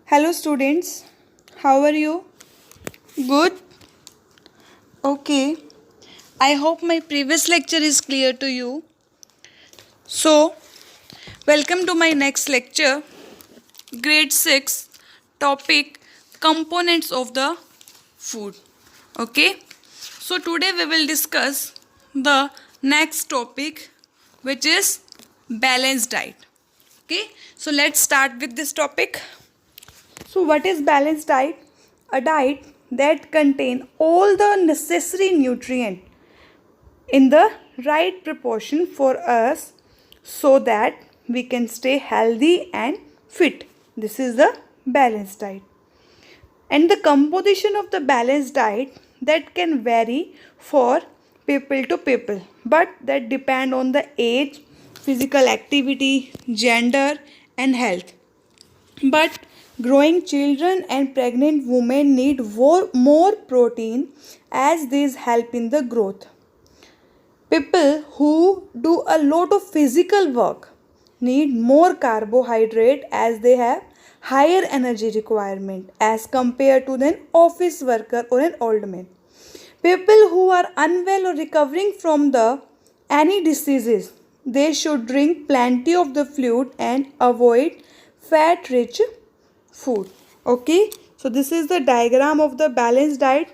Hello students, how are you? Good? Okay. I hope my previous lecture is clear to you. So, welcome to my next lecture, grade 6, topic components of the food. Okay? So, today we will discuss the next topic, which is balanced diet. Okay? So, let's start with this topic. So what is balanced diet? A diet that contains all the necessary nutrient in the right proportion for us so that we can stay healthy and fit. This is the balanced diet. And the composition of the balanced diet that can vary for people to people, but that depend on the age, physical activity, gender and health. But growing children and pregnant women need more protein as these help in the growth. People who do a lot of physical work need more carbohydrate as they have higher energy requirement as compared to an office worker or an old man. People who are unwell or recovering from the any diseases, they should drink plenty of the fluid and avoid fat rich food. Okay, so this is the diagram of the balanced diet.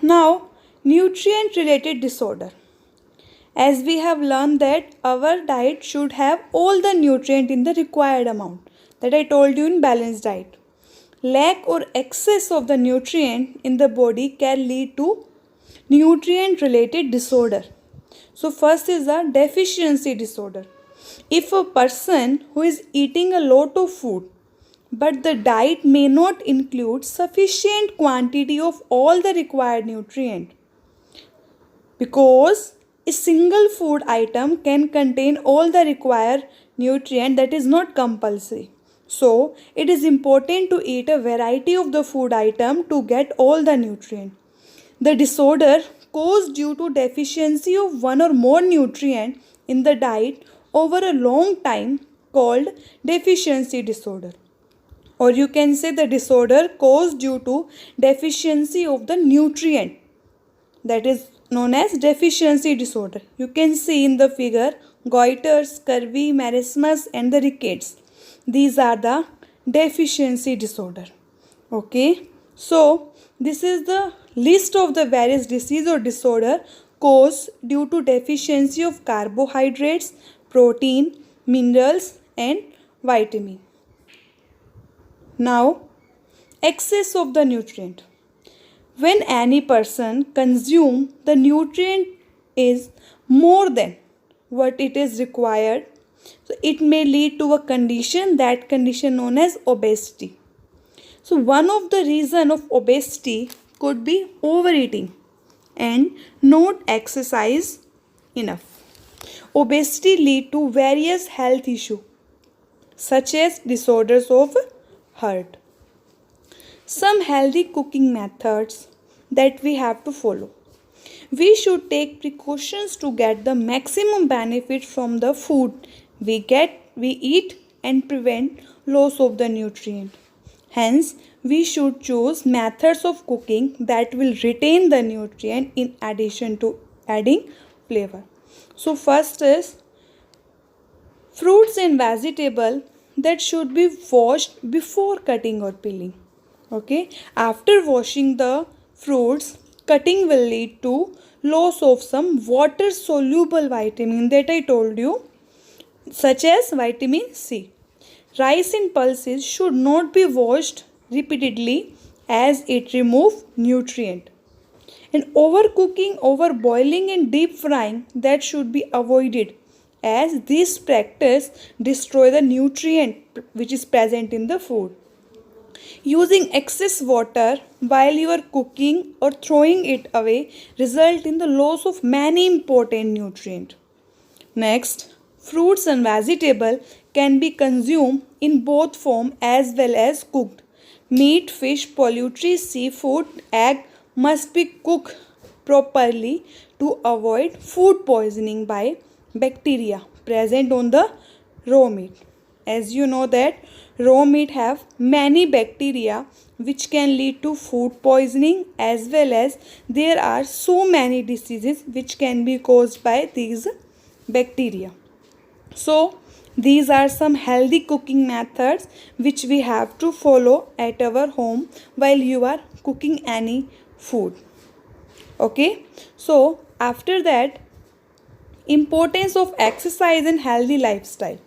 Now, nutrient related disorder. As we have learned that our diet should have all the nutrient in the required amount that I told you in balanced diet. Lack or excess of the nutrient in the body can lead to nutrient related disorder. So first is a deficiency disorder. If a person who is eating a lot of food but the diet may not include sufficient quantity of all the required nutrient, because a single food item can contain all the required nutrient, that is not compulsory. So it is important to eat a variety of the food item to get all the nutrient. The disorder caused due to deficiency of one or more nutrient in the diet over a long time called deficiency disorder, or you can say the disorder caused due to deficiency of the nutrient, that is known as deficiency disorder. You can see in the figure goiter, scurvy, marasmus and the rickets. These are the deficiency disorder. Okay, so this is the list of the various disease or disorder caused due to deficiency of carbohydrates, protein, minerals and vitamin. Now, excess of the nutrient. When any person consumes the nutrient is more than what it is required, so it may lead to a condition, that condition known as obesity. So one of the reason of obesity could be overeating and not exercise enough. Obesity lead to various health issues such as disorders of heart. Some healthy cooking methods that we have to follow. We should take precautions to get the maximum benefit from the food we eat and prevent loss of the nutrient. Hence, we should choose methods of cooking that will retain the nutrient in addition to adding flavor. So first is fruits and vegetables that should be washed before cutting or peeling. Okay, after washing the fruits, cutting will lead to loss of some water soluble vitamin that I told you, such as vitamin C. Rice in pulses should not be washed repeatedly as it removes nutrient. And overcooking, overboiling and deep frying, that should be avoided as this practice destroy the nutrient which is present in the food. Using excess water while you are cooking or throwing it away result in the loss of many important nutrients. Next, fruits and vegetables can be consumed in both form as well as cooked. Meat, fish, poultry, seafood, egg must be cooked properly to avoid food poisoning by bacteria present on the raw meat. as you know that raw meat have many bacteria which can lead to food poisoning, as well as there are so many diseases which can be caused by these bacteria. So these are some healthy cooking methods which we have to follow at our home while you are cooking any food. Okay, so after that, importance of exercise and healthy lifestyle.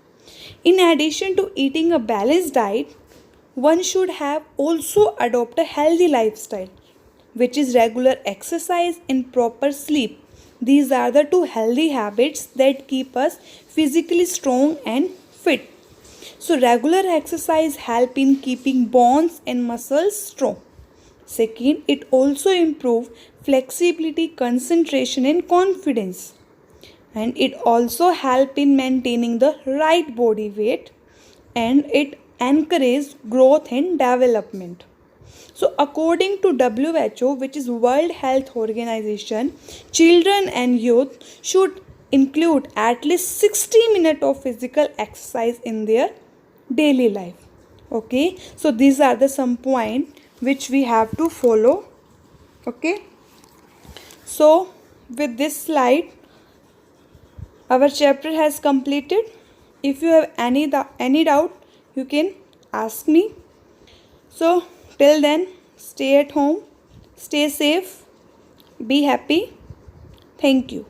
In addition to eating a balanced diet, one should have also adopt a healthy lifestyle, which is regular exercise and proper sleep. These are the two healthy habits that keep us physically strong and fit. So regular exercise help in keeping bones and muscles strong. Second, it also improve flexibility, concentration and confidence. And it also help in maintaining the right body weight, and it encourages growth and development. So according to WHO, which is World Health Organization, children and youth should include at least 60 minutes of physical exercise in their daily life. Okay, so these are the some point which we have to follow. Okay, so with this slide our chapter has completed. If you have any doubt, you can ask me. So till then, stay at home, stay safe, be happy. Thank you.